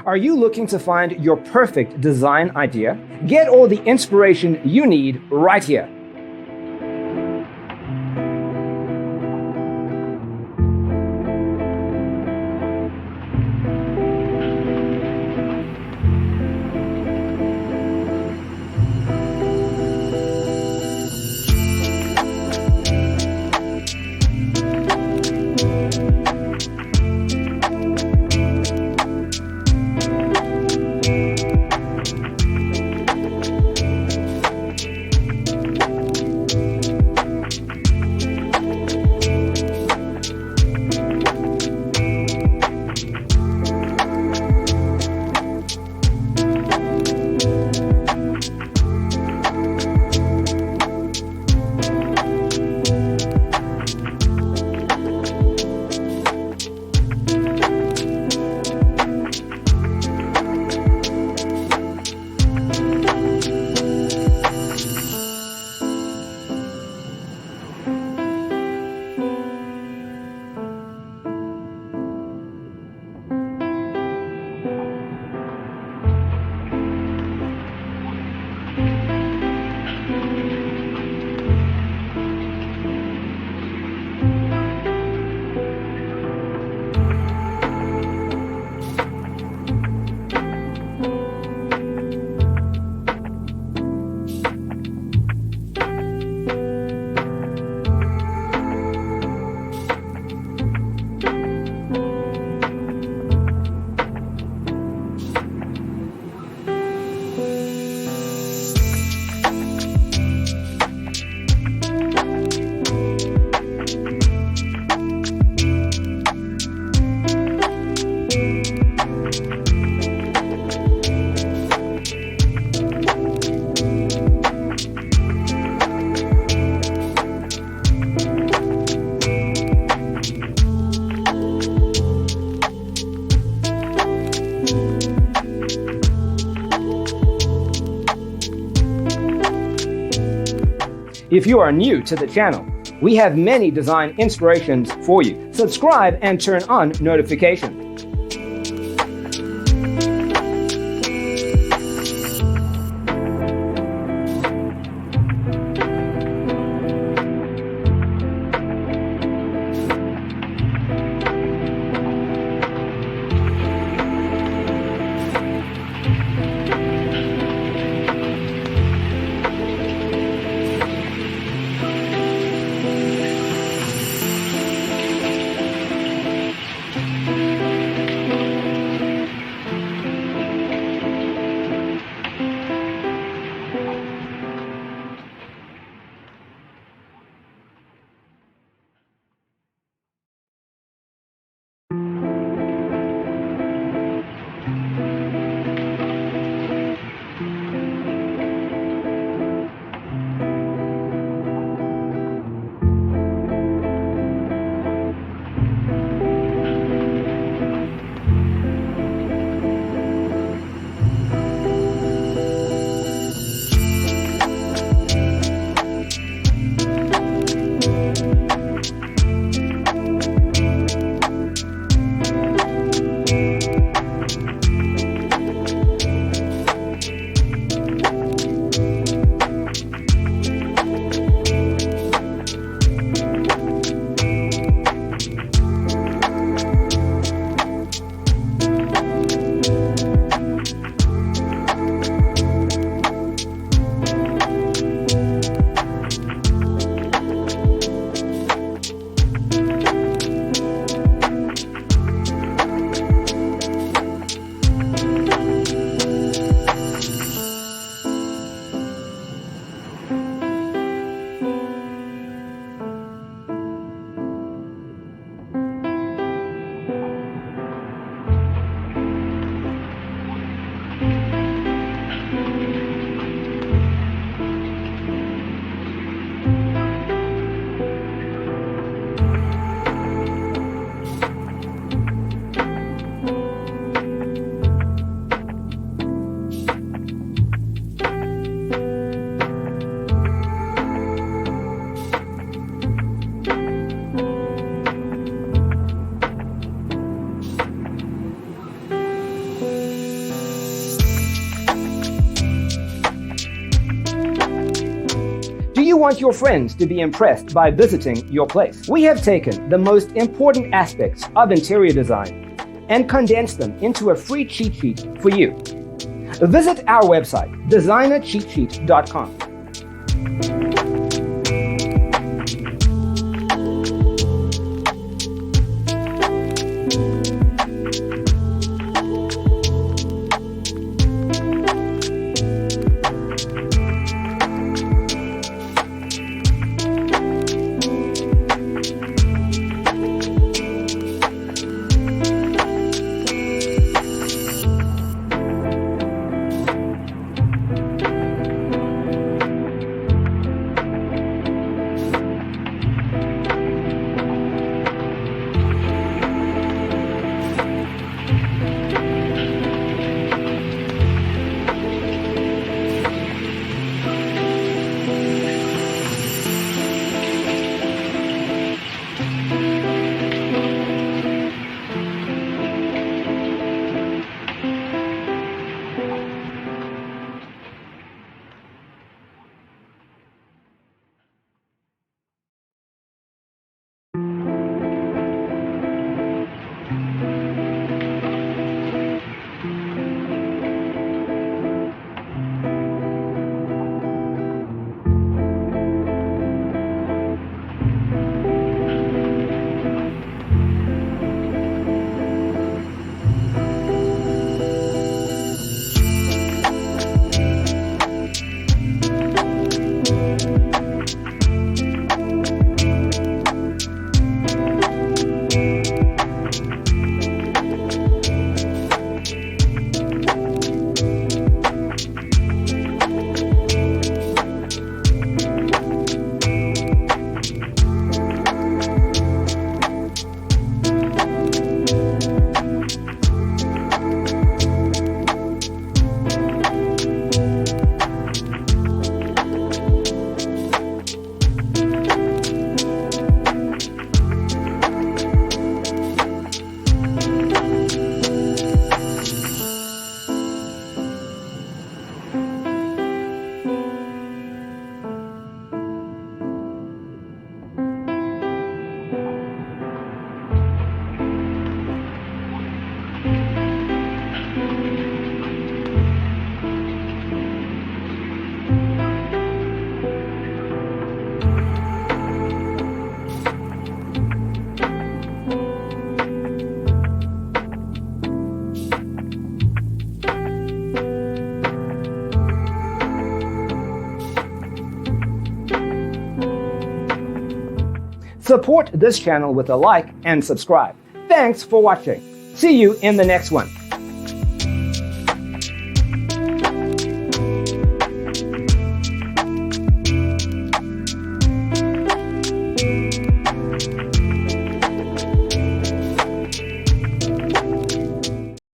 Are you looking to find your perfect design idea? Get all the inspiration you need right here. If you are new to the channel, we have many design inspirations for you. Subscribe and turn on notifications. want your friends to be impressed by visiting your place. We have taken the most important aspects of interior design and condensed them into a free cheat sheet for you. Visit our website, designercheatsheet.com. Support this channel with a like and subscribe. Thanks for watching. See you in the next one.